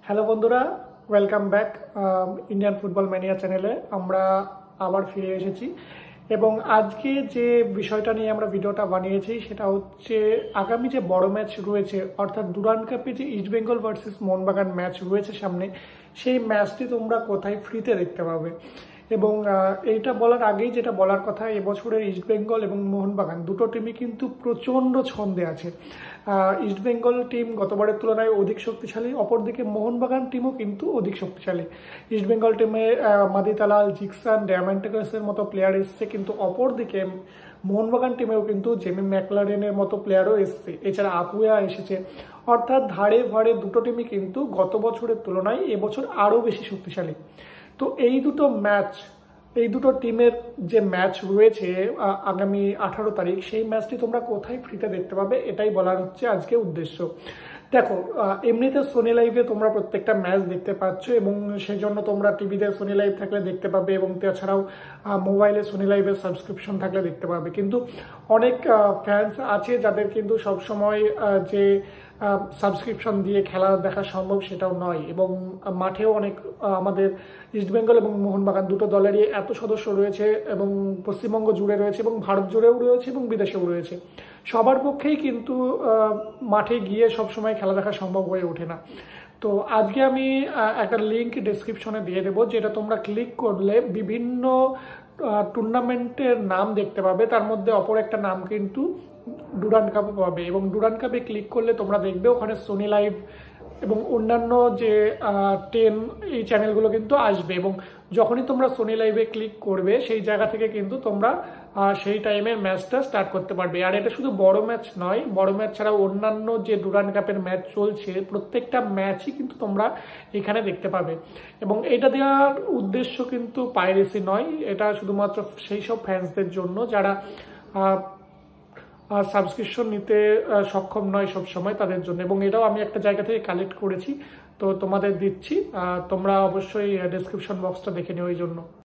Hello বন্ধুরা, welcome back Indian football mania চ্যানেলে। আমরা আবার ফিরে এসেছি এবং আজকে যে বিষয়টা নিয়ে আমরা ভিডিওটা বানিয়েছি সেটা হচ্ছে আগামী যে বড় ম্যাচ রয়েছে, অর্থাৎ ডুরান্ড কাপে যে east Bengal versus Mohun Bagan match রয়েছে সামনে, সেই ম্যাচটি তোমরা কোথায় ফ্রিতে দেখতে পাবে। এবং এইটা বলার আগেই যেটা বলার কথা, এবছরের ইস্ট বেঙ্গল এবং মোহনবাগান দুটো টিমই কিন্তু প্রচণ্ড ছন্দে আছে। ইস্ট বেঙ্গল টিম গতবারের তুলনায় অধিক শক্তিশালী, অপরদিকে মোহনবাগান টিমও কিন্তু অধিক শক্তিশালী। ইস্ট বেঙ্গল টিমে মাদিতালাল, জিকসান, ডায়ামান্টাকাসের মতো প্লেয়ার এসছে, কিন্তু অপরদিকে মোহনবাগান টিমেও কিন্তু জেমি ম্যাকলারেনের মতো প্লেয়ারও এসছে, এছাড়া আপুয়া এসেছে। অর্থাৎ ধারে ভারে দুটো টিমই কিন্তু গত বছরের তুলনায় এবছর আরও বেশি শক্তিশালী। তো এই দুটো টিমের যে ম্যাচ রয়েছে আগামী 18 তারিখ, সেই ম্যাচটি তোমরা কোথায় ফ্রিতে দেখতে পাবে, এটাই বলার হচ্ছে আজকে উদ্দেশ্য। দেখো, এমনিতে সোনি লাইভে তোমরা প্রত্যেকটা ম্যাচ দেখতে পাচ্ছ এবং সেই জন্য তোমরা টিভিতে সোনি লাইভ থাকলে দেখতে পাবে এবং তাছাড়াও মোবাইলে সোনি লাইভের সাবস্ক্রিপশন থাকলে দেখতে পাবে। কিন্তু অনেক ফ্যান্স আছে যাদের কিন্তু সবসময় যে সাবস্ক্রিপশন দিয়ে খেলা দেখা সম্ভব সেটাও নয়, এবং মাঠেও অনেক আমাদের ইস্টবেঙ্গল এবং মোহনবাগান দুটো দলেরই এত সদস্য রয়েছে এবং পশ্চিমবঙ্গ জুড়ে রয়েছে এবং ভারত জুড়েও রয়েছে এবং বিদেশেও রয়েছে। সবার পক্ষেই কিন্তু মাঠে গিয়ে সবসময় খেলা দেখা সম্ভব হয়ে ওঠে না। তো আজকে আমি একটা লিঙ্ক ডেসক্রিপশনে দিয়ে দেবো, যেটা তোমরা ক্লিক করলে বিভিন্ন টুর্নামেন্টের নাম দেখতে পাবে। তার মধ্যে অপর একটা নাম কিন্তু ডুরান্ড কাপও পাবে, এবং ডুরান্ড কাপে ক্লিক করলে তোমরা দেখবে ওখানে সোনি লাইভ এবং অন্যান্য যে 10 এই চ্যানেলগুলো কিন্তু আসবে। এবং যখনই তোমরা সোনি লাইভে ক্লিক করবে সেই জায়গা থেকে কিন্তু তোমরা সেই টাইমের ম্যাচটা স্টার্ট করতে পারবে। আর এটা শুধু বড় ম্যাচ নয়, বড় ম্যাচ ছাড়াও অন্যান্য যে ডুরান্ড কাপের ম্যাচ চলছে প্রত্যেকটা ম্যাচই কিন্তু তোমরা এখানে দেখতে পাবে। এবং এটা দেওয়ার উদ্দেশ্য কিন্তু পাইরেসি নয়, এটা শুধুমাত্র সেই সব ফ্যান্সদের জন্য যারা সাবস্ক্রিপশন নিতে সক্ষম নয় সব সময়, তাদের জন্য। এবং এটাও আমি একটা জায়গা থেকে কালেক্ট করেছি, তো তোমাদের দিচ্ছি, তোমরা অবশ্যই ডেসক্রিপশন বক্সটা দেখে নিও এই জন্য।